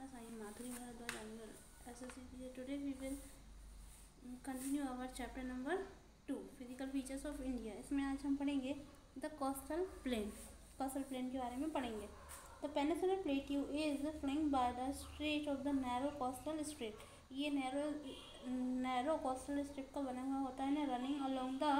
class. I am Madhuri Bharadwaj. I am your associate. Today we will continue our chapter number 2, Physical Features of India. इसमें आज हम पढ़ेंगे the coastal plain. Coastal plain के बारे में पढ़ेंगे. The Peninsular Plateau is flanked by the stretch of the narrow coastal strip. ये narrow coastal strip का बना हुआ होता है ना, running along the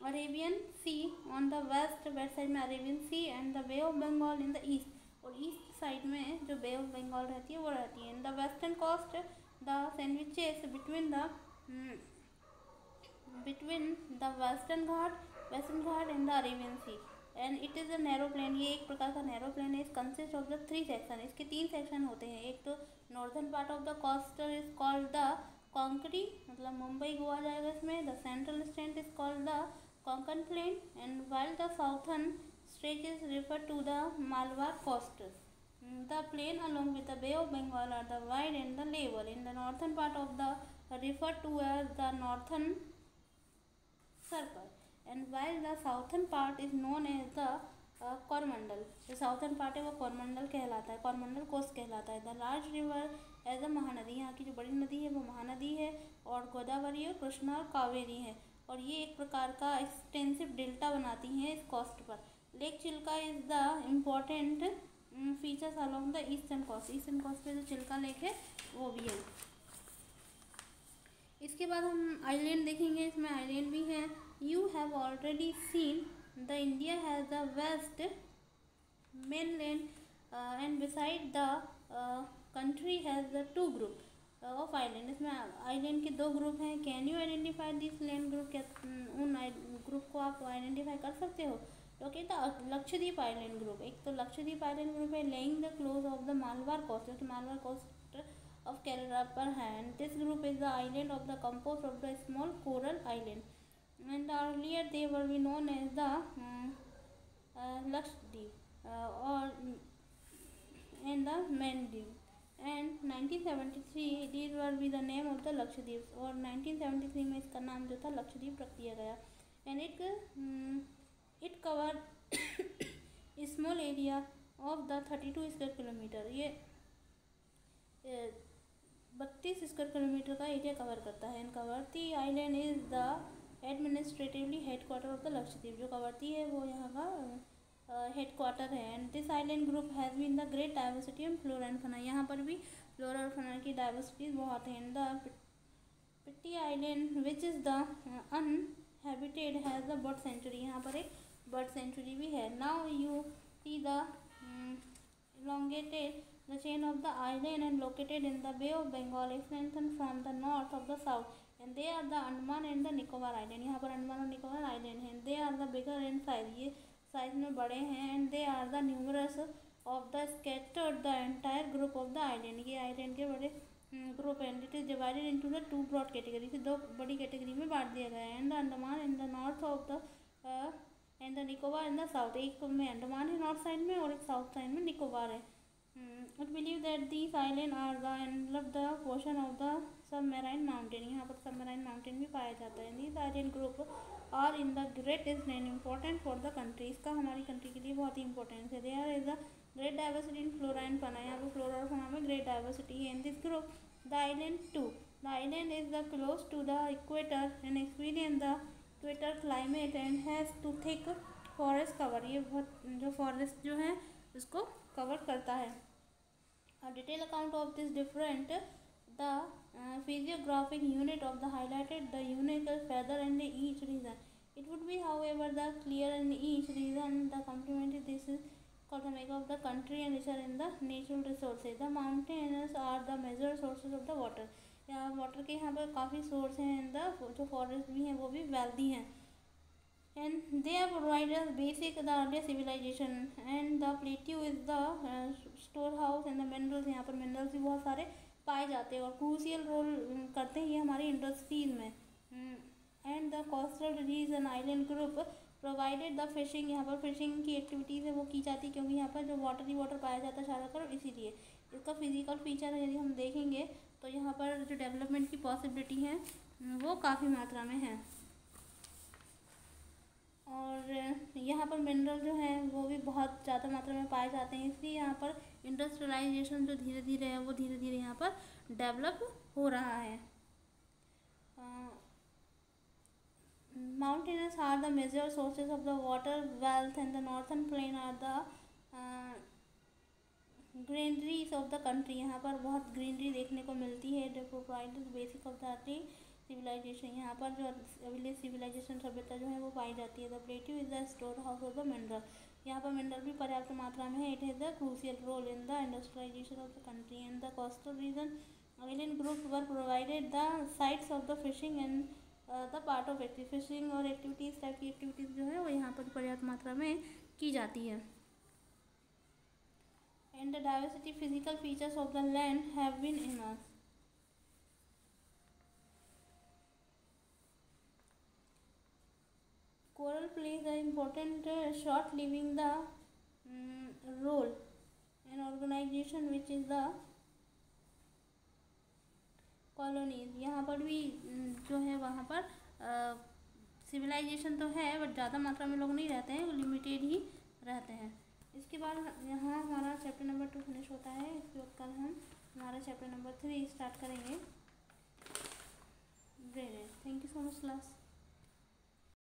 Arabian Sea on the west side में Arabian Sea and the Bay of Bengal in the east. और east side में जो बे ऑफ बंगाल रहती है वो रहती है. In the western coast the sandwiches between the western Ghat and the Arabian Sea and it is a narrow plain. ये एक प्रकार का नैरो प्लेन है. इस कंसिस्ट ऑफ द 3 सेक्शन. इसके 3 सेक्शन होते हैं. एक तो northern part of the coast is called the Konkani, मतलब मुंबई गोवा जाएगा इसमें. The central state is called the Konkan plain and while the southern stretch is referred to the Malabar coast. The plain along with the Bay of Bengal are the wide and the level. In the northern part of the referred to as the northern circle, and while the southern part is known as the Coromandel. जो southern part है वो कोरमंडल कहलाता है, Coromandel coast कहलाता है. The large river as a Mahanadi. यहाँ की जो बड़ी नदी है वो महानदी है और गोदावरी और कृष्णा और कावेरी है. और ये एक प्रकार का एक्सटेंसिव डेल्टा बनाती हैं इस कोस्ट पर. Lake Chilka is the important features along the eastern coast. Eastern coast पे जो चिल्का लेक है वो भी है. इसके बाद हम आइलैंड देखेंगे. इसमें आइलैंड भी है. You have already seen the India has the west mainland and beside the country has the 2 group of island. इसमें आइलैंड के 2 ग्रुप हैं. Can you identify this land group? क्या उन ग्रुप को आप आइडेंटिफाई कर सकते हो? ओके, तो लक्षद्वीप आइलैंड ग्रुप. एक तो लक्षद्वीप आइलैंड ग्रुप है lying the close of the Malabar coast, जो कि मालबार कोस्ट ऑफ केरला पर है. And this group is the island of the compose of the small coral island and earlier they were be known as the Lakshadweep और and the Maindweep. And 1973 these were be the name of the Lakshadweep. और 1973 में इसका नाम जो था लक्षद्वीप रख दिया गया. And it covered a small area of the 32 square kilometre. ये 32 स्क्वायर किलोमीटर का एरिया कवर करता है. And Kavaratti island is the administratively headquarter of the Lakshadweep. जो कवर्ती है वो यहाँ का हेडक्वार्टर है. And this island group has been the great diversity of flora and fauna. यहाँ पर भी फ्लोरा और फना की डाइवर्सिटी बहुत है. And the Pitti island which is the uninhabited has the bird sanctuary. यहाँ पर एक बर्ड सेंचुरी भी है. Now you see the elongated the chain of the island and located in the Bay of Bengal extended from the north of the south, and they are the Andaman and the Nicobar Island. यहाँ पर अंडमान और Nicobar island हैं. they are the bigger in size. ये size में बड़े हैं. and they are the numerous of the scattered the entire group of the island. ये island के बड़े ग्रुप है. It is divided into the 2 broad category. से 2 बड़ी कैटेगरी में बांट दिया गया है. And the Andaman in the north of the and the Nicobar in the south. एक में अंडमान है नॉर्थ साइड में और एक साउथ साइड में निकोबार है. It believe that these island are the envelop the portion of the submarine mountain. यहाँ पर सबमरीन माउंटेन भी पाया जाता है. These island group are in the great east and important for the country. इसका हमारी कंट्री के लिए बहुत ही इंपॉर्टेंट है. There is the great diversity in flora and fauna. यहाँ पर फ्लोरा और फना में ग्रेट डाइवर्सिटी है. In this group the island to the island is the close to the equator and experience the equator climate and has to thick forest cover. ये बहुत जो forest जो है उसको कवर करता है. A detail account of this different the physiographic unit of the highlighted the unique feature and each region. It would be however the clear in each region the complementary. This is called the make of the country and richer in the natural resources. The mountains are the major sources of the water. यहाँ water के यहाँ पर काफ़ी source हैं. In the जो forest भी हैं वो भी वेल्दी हैं. and they have provided basic the earlier civilization and the plateau is the storehouse and the minerals. यहाँ पर मिनरल्स भी बहुत सारे पाए जाते हैं और क्रूशियल रोल करते हैं ये हमारी इंडस्ट्रीज में. And the coastal region island group provided the fishing. यहाँ पर फिशिंग की एक्टिविटीज़ है वो की जाती है क्योंकि यहाँ पर जो वाटर ही वाटर पाया जाता है चारों तरफ. इसीलिए इसका फिजिकल फीचर यदि हम देखेंगे तो यहाँ पर जो डेवलपमेंट की पॉसिबिलिटी है वो काफ़ी मात्रा में है. और यहाँ पर मिनरल जो है वो भी बहुत ज़्यादा मात्रा में पाए जाते हैं, इसलिए यहाँ पर इंडस्ट्रियलाइजेशन जो धीरे धीरे है वो धीरे धीरे यहाँ पर डेवलप हो रहा है। Mountains are the major sources of the water wealth and the northern plain are the greeneries of the country. यहाँ पर बहुत ग्रीनरी देखने को मिलती है। The provided basic of the early civilisation, यहाँ पर जो अर्ली सिविलाइजेशन सभ्यता जो है वो पाई जाती है। The plateau is the store house of the mineral, यहाँ पर मिनरल भी पर्याप्त मात्रा में है। It has the crucial role in the industrialisation of the country and the coastal region island group were provided the sites of the fishing and the part of active fishing और activities type की activities जो है वो यहाँ पर पर्याप्त मात्रा में की जाती है। And the diversity physical features of the land have been immense. Coral plays an important short living the role in organization which is the colonies। यहाँ पर भी जो है वहाँ पर सिविलाइजेशन तो है बट ज़्यादा मात्रा में लोग नहीं रहते हैं, लिमिटेड ही रहते हैं। इसके बाद यहाँ हमारा चैप्टर नंबर 2 फिनिश होता है। इसके बाद कल हम हमारा चैप्टर नंबर 3 स्टार्ट करेंगे। Great, thank you so much class.